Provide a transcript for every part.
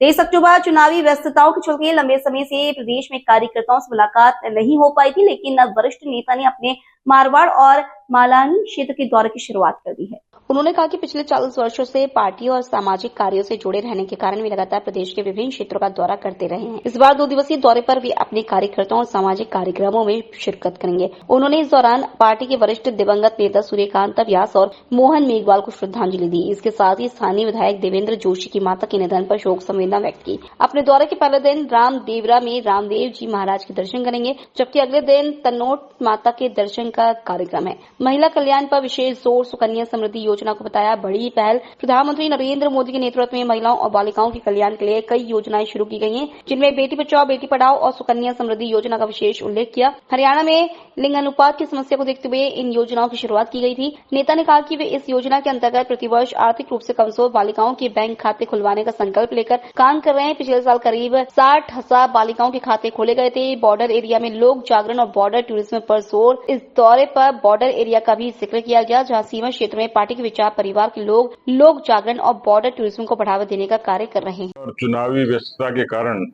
23 अक्टूबर चुनावी व्यस्तताओं के चलते लंबे समय से प्रदेश में कार्यकर्ताओं से मुलाकात नहीं हो पाई थी, लेकिन अब वरिष्ठ नेता ने अपने मारवाड़ और मालानी क्षेत्र के दौरे की शुरुआत कर दी है। उन्होंने कहा कि पिछले 40 वर्षों से पार्टी और सामाजिक कार्यों से जुड़े रहने के कारण वे लगातार प्रदेश के विभिन्न क्षेत्रों का दौरा करते रहे हैं। इस बार 2 दिवसीय दौरे पर वे अपने कार्यकर्ताओं और सामाजिक कार्यक्रमों में शिरकत करेंगे। उन्होंने इस दौरान पार्टी के वरिष्ठ दिवंगत नेता सूर्यकांत व्यास और मोहन मेघवाल को श्रद्धांजलि दी। इसके साथ ही स्थानीय विधायक देवेंद्र जोशी की माता के निधन पर शोक संवेदना व्यक्त की। अपने दौरे के पहले दिन रामदेवरा में रामदेव जी महाराज के दर्शन करेंगे, जबकि अगले दिन तनोट माता के दर्शन का कार्यक्रम है। महिला कल्याण पर विशेष जोर, सुकन्या समृद्धि योजना को बताया बड़ी पहल। प्रधानमंत्री नरेंद्र मोदी के नेतृत्व में महिलाओं और बालिकाओं के कल्याण के लिए कई योजनाएं शुरू की गई हैं, जिनमें बेटी बचाओ बेटी पढ़ाओ और सुकन्या समृद्धि योजना का विशेष उल्लेख किया। हरियाणा में लिंग अनुपात की समस्या को देखते हुए इन योजनाओं की शुरुआत की गई थी। नेता ने कहा कि वे इस योजना के अंतर्गत प्रतिवर्ष आर्थिक रूप से कमजोर बालिकाओं के बैंक खाते खुलवाने का संकल्प लेकर काम कर रहे हैं। पिछले साल करीब 60,000 बालिकाओं के खाते खोले गए थे। बॉर्डर एरिया में लोक जागरण और बॉर्डर टूरिज्म पर जोर। इस दौरे पर बॉर्डर एरिया का भी जिक्र किया गया, जहां सीमा क्षेत्र में पार्टी के विचार परिवार के लोग लोक जागरण और बॉर्डर टूरिज्म को बढ़ावा देने का कार्य कर रहे हैं। और चुनावी व्यस्तता के कारण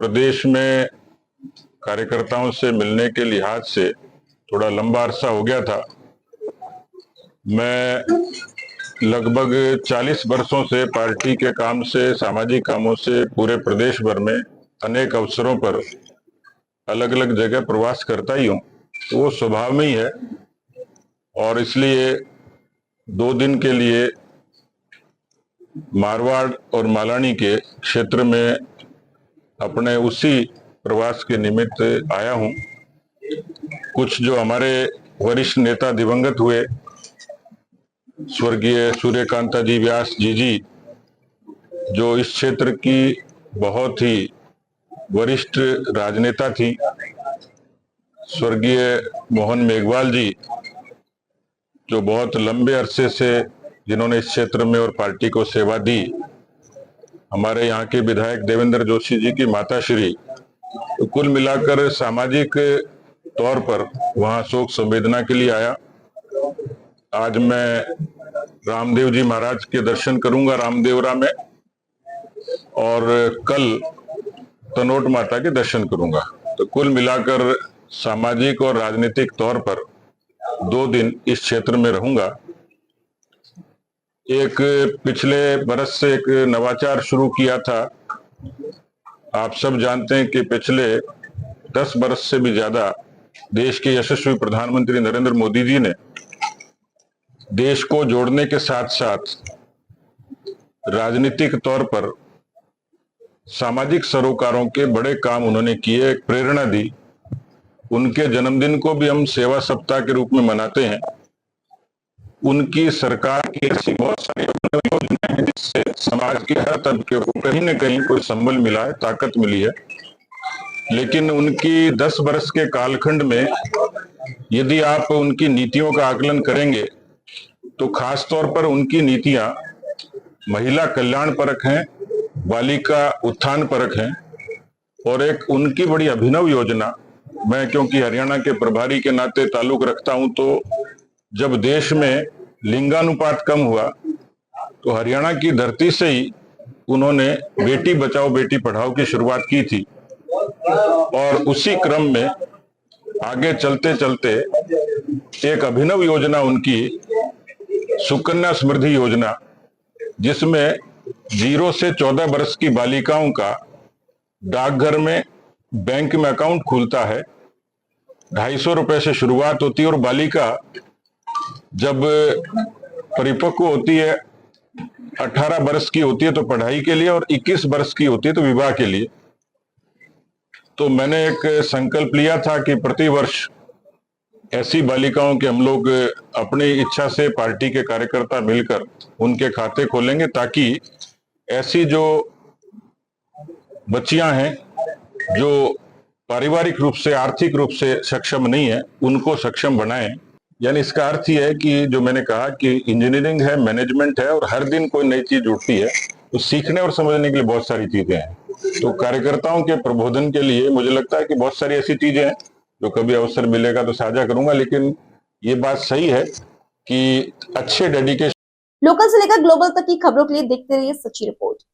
प्रदेश में कार्यकर्ताओं से मिलने के लिहाज से थोड़ा लंबा अरसा हो गया था। मैं लगभग 40 वर्षों से पार्टी के काम से, सामाजिक कामों से पूरे प्रदेश भर में अनेक अवसरों पर अलग अलग जगह प्रवास करता ही हूँ, तो वो स्वभाव में ही है। और इसलिए 2 दिन के लिए मारवाड़ और मालानी के क्षेत्र में अपने उसी प्रवास के निमित्त आया हूं। कुछ जो हमारे वरिष्ठ नेता दिवंगत हुए, स्वर्गीय सूर्यकांता जी व्यास जी, जो इस क्षेत्र की बहुत ही वरिष्ठ राजनेता थी, स्वर्गीय मोहन मेघवाल जी, जो बहुत लंबे अरसे से जिन्होंने इस क्षेत्र में और पार्टी को सेवा दी, हमारे यहाँ के विधायक देवेंद्र जोशी जी की माताश्री, तो कुल मिलाकर सामाजिक तौर पर वहाँ शोक संवेदना के लिए आया। आज मैं रामदेव जी महाराज के दर्शन करूंगा रामदेवरा में, और कल तनोट माता के दर्शन करूंगा। तो कुल मिलाकर सामाजिक और राजनीतिक तौर पर 2 दिन इस क्षेत्र में रहूंगा। एक पिछले बरस से एक नवाचार शुरू किया था। आप सब जानते हैं कि पिछले 10 बरस से भी ज्यादा देश के यशस्वी प्रधानमंत्री नरेंद्र मोदी जी ने देश को जोड़ने के साथ साथ राजनीतिक तौर पर सामाजिक सरोकारों के बड़े काम उन्होंने किए, प्रेरणा दी। उनके जन्मदिन को भी हम सेवा सप्ताह के रूप में मनाते हैं। उनकी सरकार की ऐसी बहुत सारी योजनाएं हैं जिससे समाज के हर तबके को कहीं न कहीं कोई संबल मिला है, ताकत मिली है। लेकिन उनकी 10 बरस के कालखंड में यदि आप उनकी नीतियों का आकलन करेंगे तो खास तौर पर उनकी नीतियां महिला कल्याण परक हैं, बालिका उत्थान परक हैं। और एक उनकी बड़ी अभिनव योजना, मैं क्योंकि हरियाणा के प्रभारी के नाते ताल्लुक रखता हूं, तो जब देश में लिंगानुपात कम हुआ तो हरियाणा की धरती से ही उन्होंने बेटी बचाओ बेटी पढ़ाओ की शुरुआत की थी। और उसी क्रम में आगे चलते चलते एक अभिनव योजना उनकी सुकन्या समृद्धि योजना, जिसमें 0 से 14 वर्ष की बालिकाओं का डाकघर में बैंक में अकाउंट खुलता है। 250 रुपए से शुरुआत होती है और बालिका जब परिपक्व होती है, 18 वर्ष की होती है तो पढ़ाई के लिए, और 21 वर्ष की होती है तो विवाह के लिए। तो मैंने एक संकल्प लिया था कि प्रति वर्ष ऐसी बालिकाओं के हम लोग अपनी इच्छा से पार्टी के कार्यकर्ता मिलकर उनके खाते खोलेंगे, ताकि ऐसी जो बच्चियां हैं जो पारिवारिक रूप से, आर्थिक रूप से सक्षम नहीं है, उनको सक्षम बनाएं। यानी इसका अर्थ ही है कि जो मैंने कहा कि इंजीनियरिंग है, मैनेजमेंट है, और हर दिन कोई नई चीज उठती है, तो सीखने और समझने के लिए बहुत सारी चीजें हैं। तो कार्यकर्ताओं के प्रबोधन के लिए मुझे लगता है कि बहुत सारी ऐसी चीजें हैं जो कभी अवसर मिलेगा तो साझा करूंगा। लेकिन ये बात सही है कि अच्छे डेडिकेशन। लोकल से लेकर ग्लोबल तक की खबरों के लिए देखते रहिए सच्ची रिपोर्ट।